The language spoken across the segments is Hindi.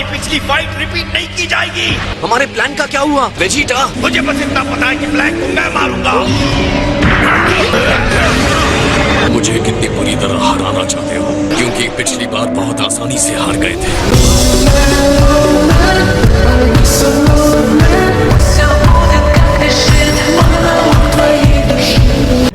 पिछली फाइट रिपीट नहीं की जाएगी। हमारे प्लान का क्या हुआ वेजिटा? मुझे बस इतना पता है कि ब्लैक को मैं मारूंगा। मुझे कितनी बुरी तरह हराना चाहते हो? क्योंकि पिछली बार बहुत आसानी से हार गए थे।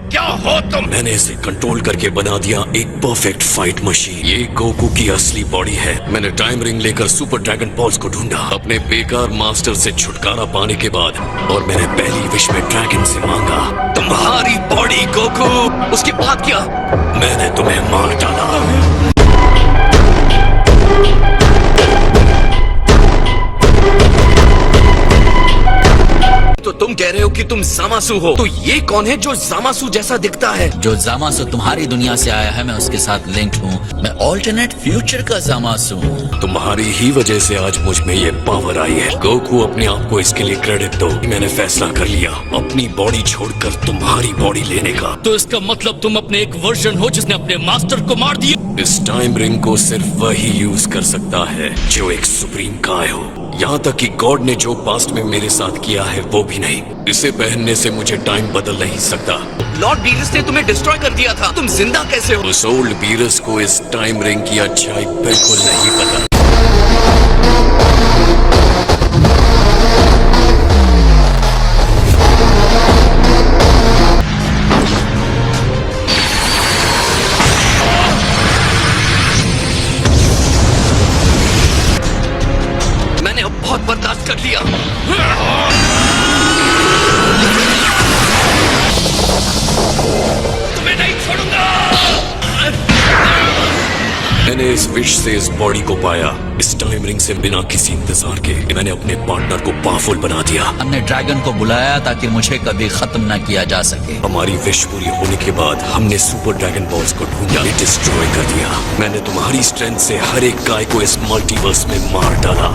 क्या हो तुम? मैंने इसे कंट्रोल करके बना दिया एक परफेक्ट फाइट मशीन। ये गोकू की असली बॉडी है। मैंने टाइम रिंग लेकर सुपर ड्रैगन बॉल्स को ढूंढा अपने बेकार मास्टर से छुटकारा पाने के बाद, और मैंने पहली विश में ड्रैगन से मांगा, तुम्हारी बॉडी गोकू। उसके बाद क्या? मैंने तुम्हें मार डाला। तो तुम कह रहे हो कि तुम जामासु हो, तो ये कौन है जो जामासु जैसा दिखता है? जो जामासु तुम्हारी दुनिया से आया है, मैं उसके साथ लिंक्ड हूँ। मैं ऑल्टरनेट फ्यूचर का जामासु हूँ। तुम्हारी ही वजह से आज मुझ में ये पावर आई है। गोकू, अपने आप को इसके लिए क्रेडिट दो। मैंने फैसला कर लिया अपनी बॉडी छोड़कर तुम्हारी बॉडी लेने का। तो इसका मतलब तुम अपने एक वर्जन हो जिसने अपने मास्टर को मार दिया। इस टाइम रिंग को सिर्फ वही यूज कर सकता है जो एक सुप्रीम काय हो। यहाँ तक कि गॉड ने जो पास्ट में मेरे साथ किया है वो भी नहीं। इसे पहनने से मुझे टाइम बदल नहीं सकता। लॉर्ड बीरस ने तुम्हें डिस्ट्रॉय कर दिया था, तुम जिंदा कैसे हो? उस ओल्ड बीरस को इस टाइम रिंग की अच्छाई बिल्कुल नहीं पता। मैंने अब बहुत बर्दाश्त कर लिया। तुम्हें नहीं छोड़ूंगा। मैंने इस विश से इस बॉडी को पाया। इस टाइम रिंग से बिना किसी इंतजार के मैंने अपने पार्टनर को पावरफुल बना दिया। हमने ड्रैगन को बुलाया ताकि मुझे कभी खत्म न किया जा सके। हमारी विश पूरी होने के बाद हमने सुपर ड्रैगन बॉल्स को ढूंढा, डिस्ट्रॉय कर दिया। मैंने तुम्हारी स्ट्रेंथ से हर एक गाय को इस मल्टीवर्स में मार डाला।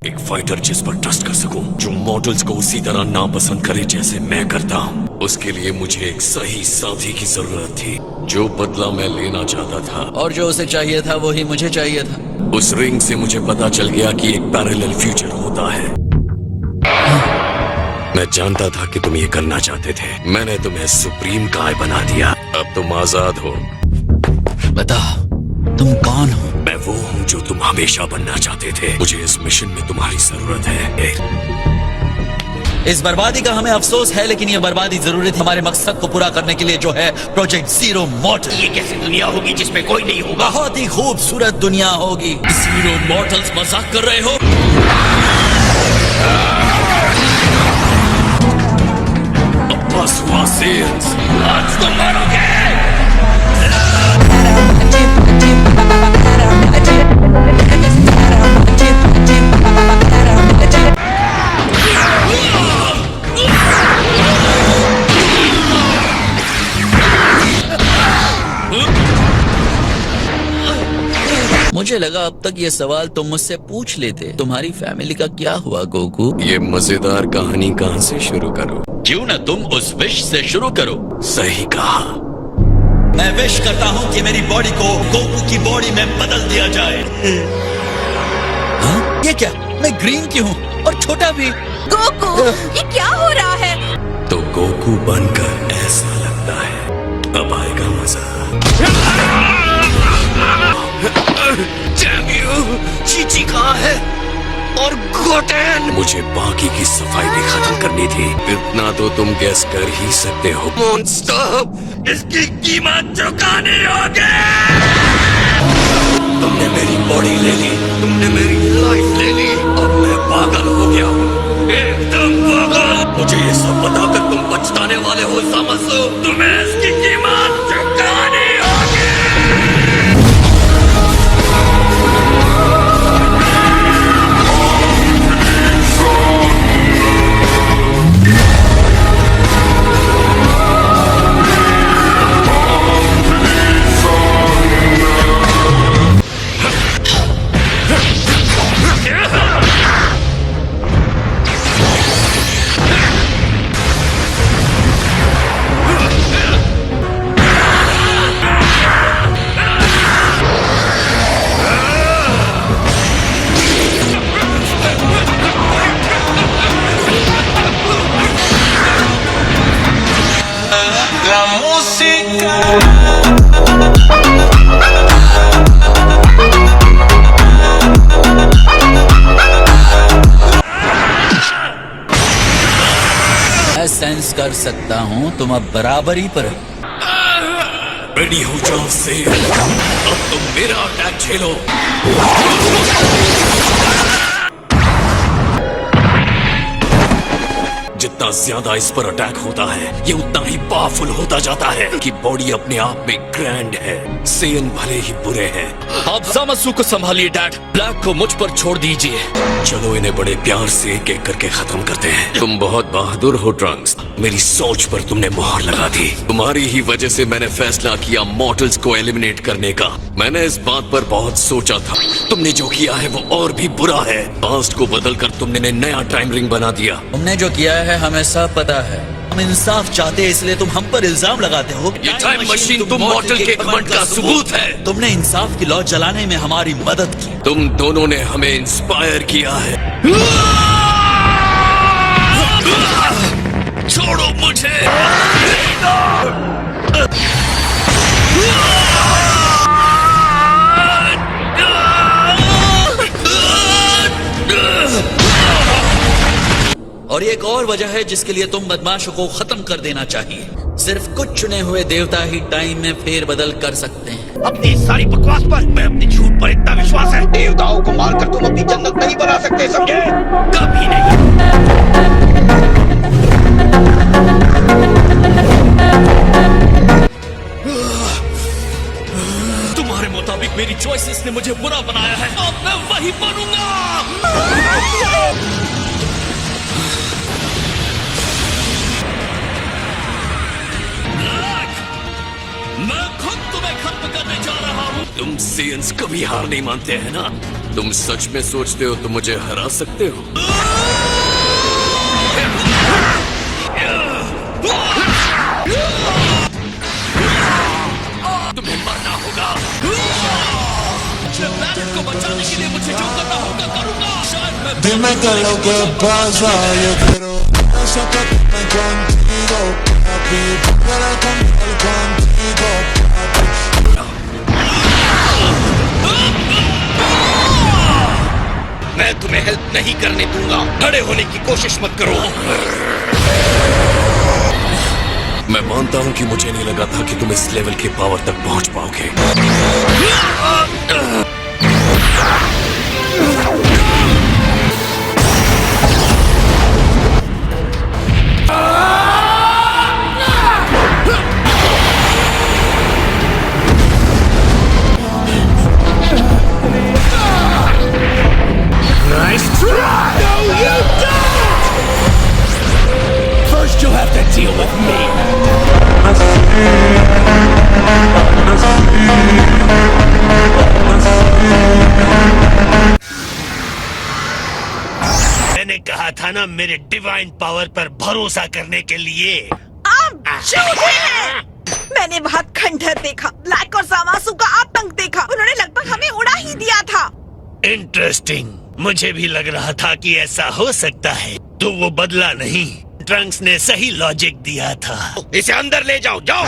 एक फाइटर जिस पर ट्रस्ट कर सकूं, जो मॉडल्स को उसी तरह नापसंद करे जैसे मैं करता हूं। उसके लिए मुझे एक सही साथी की जरूरत थी, जो बदला मैं लेना चाहता था। और जो उसे चाहिए था वही मुझे चाहिए था। उस रिंग से मुझे पता चल गया कि एक पैरेलल फ्यूचर होता है। मैं जानता था कि तुम ये करना चाहते थे। मैंने तुम्हें सुप्रीम काय बना दिया। अब तुम आजाद हो। बता, तुम कौन हो? मैं वो हूँ जो तुम हमेशा बनना चाहते थे। मुझे इस मिशन में तुम्हारी जरूरत है। इस बर्बादी का हमें अफसोस है, लेकिन ये बर्बादी जरूरी थी हमारे मकसद को पूरा करने के लिए, जो है प्रोजेक्ट जीरो मॉर्टल। ये कैसी दुनिया होगी जिसमें कोई नहीं होगा? बहुत ही खूबसूरत दुनिया होगी। जीरो मॉर्टल्स मजाक कर रहे हो? बस हुआ सेल्स। आज तुम मरोगे। मुझे लगा अब तक ये सवाल तुम मुझसे पूछ लेते। तुम्हारी फैमिली का क्या हुआ गोकू? ये मजेदार कहानी कहाँ से शुरू करूँ? क्यों न तुम उस विश से शुरू करो। सही कहा। मैं विश करता हूँ कि मेरी बॉडी को गोकू की बॉडी में बदल दिया जाए। हाँ? ये क्या? मैं ग्रीन क्यों हूँ और छोटा भी? गोकू, ये क्या हो रहा है? तो गोकू बनकर ऐसा लगता है। अब आएगा मजा। चीची कहाँ है? और गोटेन? मुझे बाकी की सफाई भी खत्म करनी थी। इतना तो तुम गैस कर ही सकते हो। मॉन्स्टर, इसकी कीमत चुकानी होगी। तुमने मेरी बॉडी ले ली, तुमने मेरी लाइफ ले ली। अब मैं पागल हो गया हूँ। एकदम पागल। मुझे ये सब बताकर तुम पछताने वाले हो जामासु। तुम्हें इसकी कीमत चुकानी होगी। मैं सेंस कर सकता हूँ तुम अब बराबरी पर हो। रेडी हो जाओ से, अब तुम मेरा अटैक झेलो। जितना ज्यादा इस पर अटैक होता है ये उतना ही पावरफुल होता जाता है कि बॉडी अपने आप में ग्रैंड है। सेयन भले ही बुरे हैं। आप जामासु को संभालिए डैड, ब्लैक को मुझ पर छोड़ दीजिए। चलो इन्हें बड़े प्यार से एक एक करके खत्म करते हैं। तुम बहुत बहादुर हो ट्रंक्स, मेरी सोच पर तुमने मोहर लगा दी। तुम्हारी ही वजह से मैंने फैसला किया मॉर्टल्स को एलिमिनेट करने का। मैंने इस बात पर बहुत सोचा था। तुमने जो किया है वो और भी बुरा है। पास्ट को बदलकर तुमने नया टाइम रिंग बना दिया। तुमने जो किया है हमें सब पता है। हम इंसाफ चाहते हैं इसलिए तुम हम पर इल्जाम लगाते हो। ये टाइम मशीन तुम मॉर्टल के घमंड का सबूत है। तुमने इंसाफ की लौ जलाने में हमारी मदद की। तुम दोनों ने हमें इंस्पायर किया है। छोड़ो मुझे। और एक और वजह है जिसके लिए तुम बदमाशों को खत्म कर देना चाहिए। सिर्फ कुछ चुने हुए देवता ही टाइम में फेरबदल कर सकते हैं। अपनी सारी बकवास पर मैं अपने झूठ पर इतना विश्वास है। देवताओं को मारकर तुम अपनी जन्नत नहीं बना सकते, समझे? कभी नहीं। तुम्हारे मुताबिक मेरी चॉइसेस ने मुझे बुरा बनाया है, अब मैं वही बनूंगा। मैं खुद तुम्हें खत्म करने जा रहा हूँ। तुम सेयंस कभी हार नहीं मानते हैं ना? तुम सच में सोचते हो तुम मुझे हरा सकते हो? तुम्हें मरना होगा। प्लैनेट को बचाने के लिए मुझे जो करना होगा करूंगा। शायद मैं Dime qué es lo que pasa, yo quiero sacarme contigo, papi, para cantar contigo, papi. मैं तुम्हें हेल्प नहीं करने दूंगा। खड़े होने की कोशिश मत करो। मैं मानता हूँ कि मुझे नहीं लगा था कि तुम इस लेवल के पावर तक पहुँच पाओगे। Nice try! No, you don't! First you'll have to deal with me. मैंने कहा था ना मेरे डिवाइन पावर पर भरोसा करने के लिए। आप झूठे हैं। मैंने वहाँ खंडहर देखा, ब्लैक और जामासु का आतंक देखा। उन्होंने लगभग हमें उड़ा ही दिया था। इंटरेस्टिंग। मुझे भी लग रहा था कि ऐसा हो सकता है, तो वो बदला नहीं। ट्रंक्स ने सही लॉजिक दिया था। इसे अंदर ले जाओ, जाओ।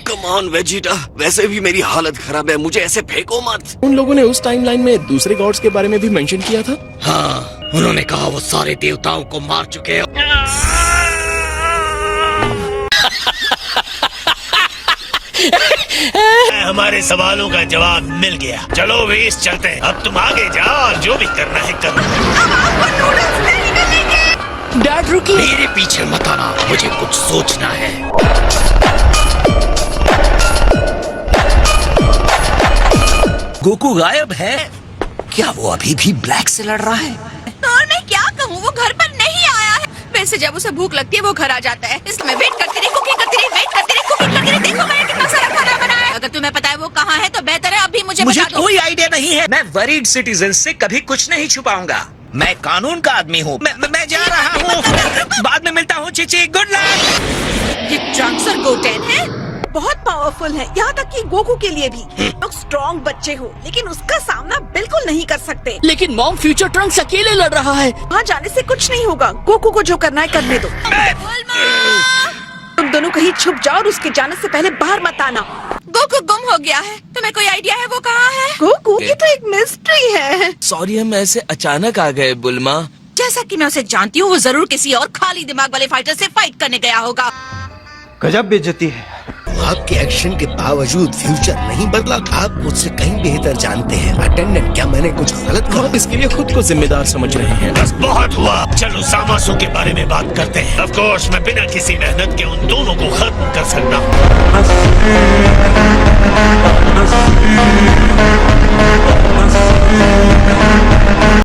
कम ऑन वेजिटा, वैसे भी मेरी हालत खराब है, मुझे ऐसे फेंको मत। उन लोगों ने उस टाइमलाइन में दूसरे गॉड्स के बारे में भी मेंशन किया था। हाँ, उन्होंने कहा वो सारे देवताओं को मार चुके हैं। हमारे सवालों का जवाब मिल गया। चलो वेस चलते हैं। अब तुम आगे जाओ और जो भी करना है करो। डैड रुकिए। मेरे पीछे मत आना, मुझे कुछ सोचना है। गोकू गायब है क्या? वो अभी भी ब्लैक से लड़ रहा है? और मैं क्या कहूँ, वो घर पर नहीं आया है। वैसे जब उसे भूख लगती है वो घर आ जाता है। इसलिए मैं वेट करती रही, कुकिंग करती रही, वेट करती रही, कुकिंग करती रही। देखो मैंने कितना सारा खाना बनाया है। अगर तुम्हें पता है वो कहाँ है तो बेहतर है अभी मुझे बता दो। कोई आइडिया नहीं है। मैं वरीड सिटीजन से कभी कुछ नहीं छुपाऊंगा। मैं कानून का आदमी हूँ। मैं जा रहा हूँ। बाद में मिलता हूँ चीची, गुड लक। ये ट्रंक्स और गोटेन है, बहुत पावरफुल है। यहाँ तक कि गोकू के लिए भी। लोग स्ट्रॉन्ग बच्चे हो लेकिन उसका सामना बिल्कुल नहीं कर सकते। लेकिन मॉम फ्यूचर ट्रंक्स अकेले लड़ रहा है। वहाँ जाने से कुछ नहीं होगा। गोकू को जो करना है करने दो। तुम दोनों कहीं छुप जाओ और उसके जाने से पहले बाहर मत आना। गोकू गुम हो गया है। तुम्हें कोई आइडिया है वो कहाँ है? गोकू, ये तो एक मिस्ट्री है। सॉरी हम ऐसे अचानक आ गए बुल्मा। जैसा कि मैं उसे जानती हूँ, वो जरूर किसी और खाली दिमाग वाले फाइटर से फाइट करने गया होगा। गजब बेइज्जती है। आपके एक्शन के बावजूद फ्यूचर नहीं बदला। आप मुझसे कहीं बेहतर जानते हैं। अटेंडेंट, क्या मैंने कुछ गलत कहा? आप इसके लिए खुद को जिम्मेदार समझ रहे हैं। बस बहुत हुआ। चलो सामासों के बारे में बात करते हैं। ऑफ कोर्स मैं बिना किसी मेहनत के उन दोनों को खत्म कर सकता हूँ।